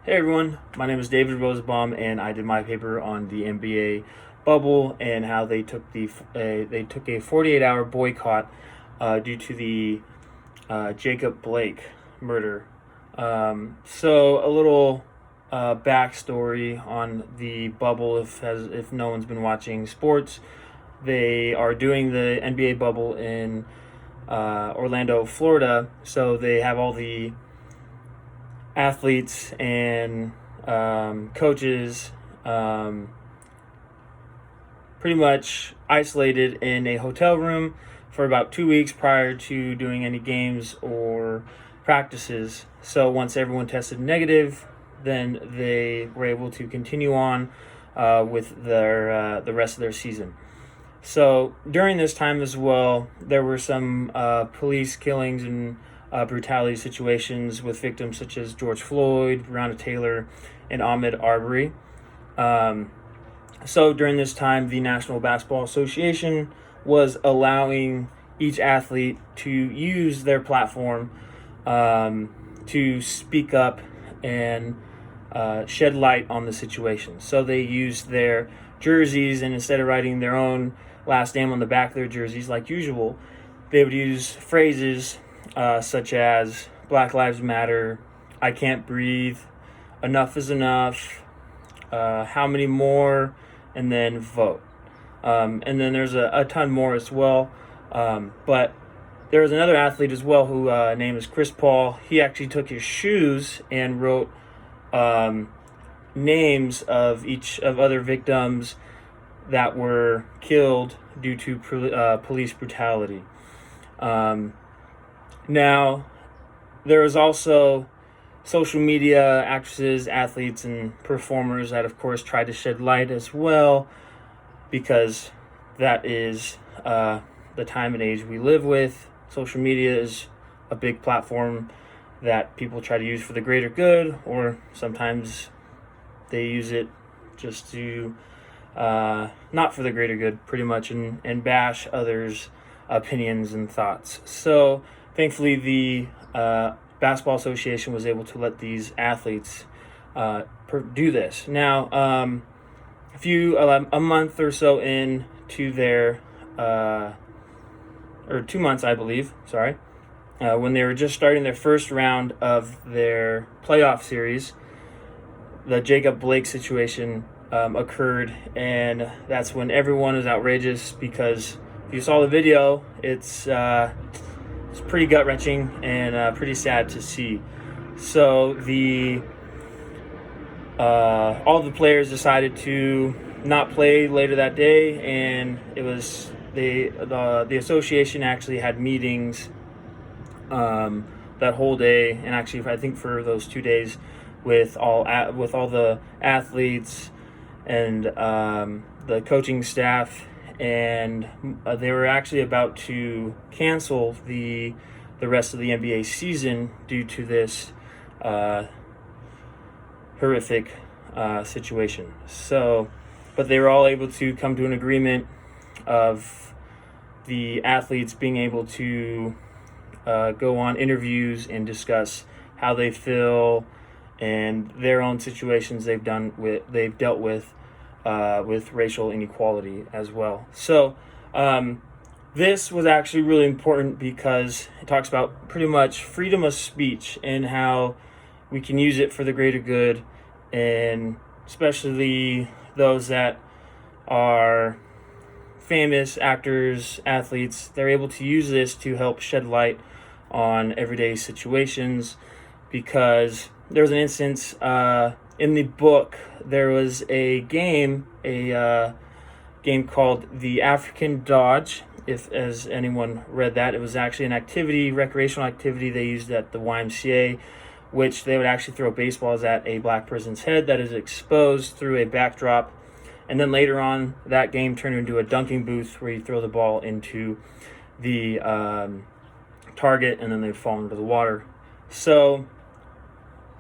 Hey everyone, my name is David Rosenbaum, and I did my paper on the NBA bubble and how they took a 48-hour boycott due to the Jacob Blake murder. So a little backstory on the bubble, if no one's been watching sports, they are doing the NBA bubble in Orlando, Florida. So they have all the athletes and coaches pretty much isolated in a hotel room for about 2 weeks prior to doing any games or practices. So once everyone tested negative, then they were able to continue on with the rest of their season. So during this time as well, there were some police killings and brutality situations with victims such as George Floyd, Breonna Taylor, and Ahmaud Arbery. So during this time, the National Basketball Association was allowing each athlete to use their platform to speak up and shed light on the situation. So they used their jerseys, and instead of writing their own last name on the back of their jerseys like usual, they would use phrases such as Black Lives Matter, I can't breathe, enough is enough, how many more, and then vote. And then there's a ton more as well. But there was another athlete as well who name is Chris Paul. He actually took his shoes and wrote names of each of other victims that were killed due to police brutality. Now, there was also social media actresses, athletes, and performers that, of course, tried to shed light as well, because that is the time and age we live with. Social media is a big platform that people try to use for the greater good, or sometimes they use it just to not for the greater good, pretty much, and bash others' opinions and thoughts. So thankfully, the Basketball Association was able to let these athletes do this. Now, a month or so into their, or 2 months, I believe, when they were just starting their first round of their playoff series, the Jacob Blake situation occurred, and that's when everyone was outrageous, because if you saw the video, it's pretty gut-wrenching and pretty sad to see. So all the players decided to not play later that day, and it was the association actually had meetings that whole day, and actually I think for those 2 days with all the athletes and the coaching staff, and they were actually about to cancel the rest of the NBA season due to this horrific situation. So, but they were all able to come to an agreement of the athletes being able to go on interviews and discuss how they feel and their own situations they've dealt with racial inequality as well. So this was actually really important because it talks about pretty much freedom of speech and how we can use it for the greater good, and especially those that are famous actors, athletes, they're able to use this to help shed light on everyday situations. Because there was an instance in the book, there was a game called The African Dodge. As anyone read that, it was actually an recreational activity they used at the YMCA, which they would actually throw baseballs at a black person's head that is exposed through a backdrop. And then later on, that game turned into a dunking booth where you throw the ball into the target, and then they'd fall into the water. So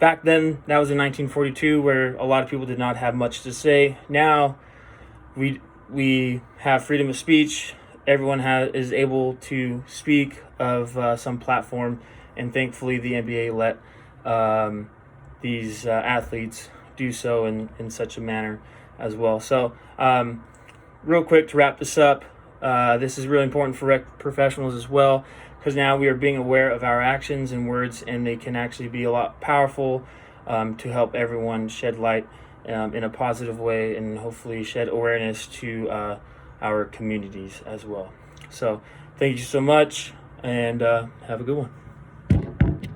back then, that was in 1942, where a lot of people did not have much to say. Now, we have freedom of speech. Everyone is able to speak of some platform, and thankfully the NBA let these athletes do so in such a manner as well. So real quick to wrap this up, this is really important for rec professionals as well, because now we are being aware of our actions and words, and they can actually be a lot powerful to help everyone shed light in a positive way, and hopefully shed awareness to our communities as well. So thank you so much, and have a good one.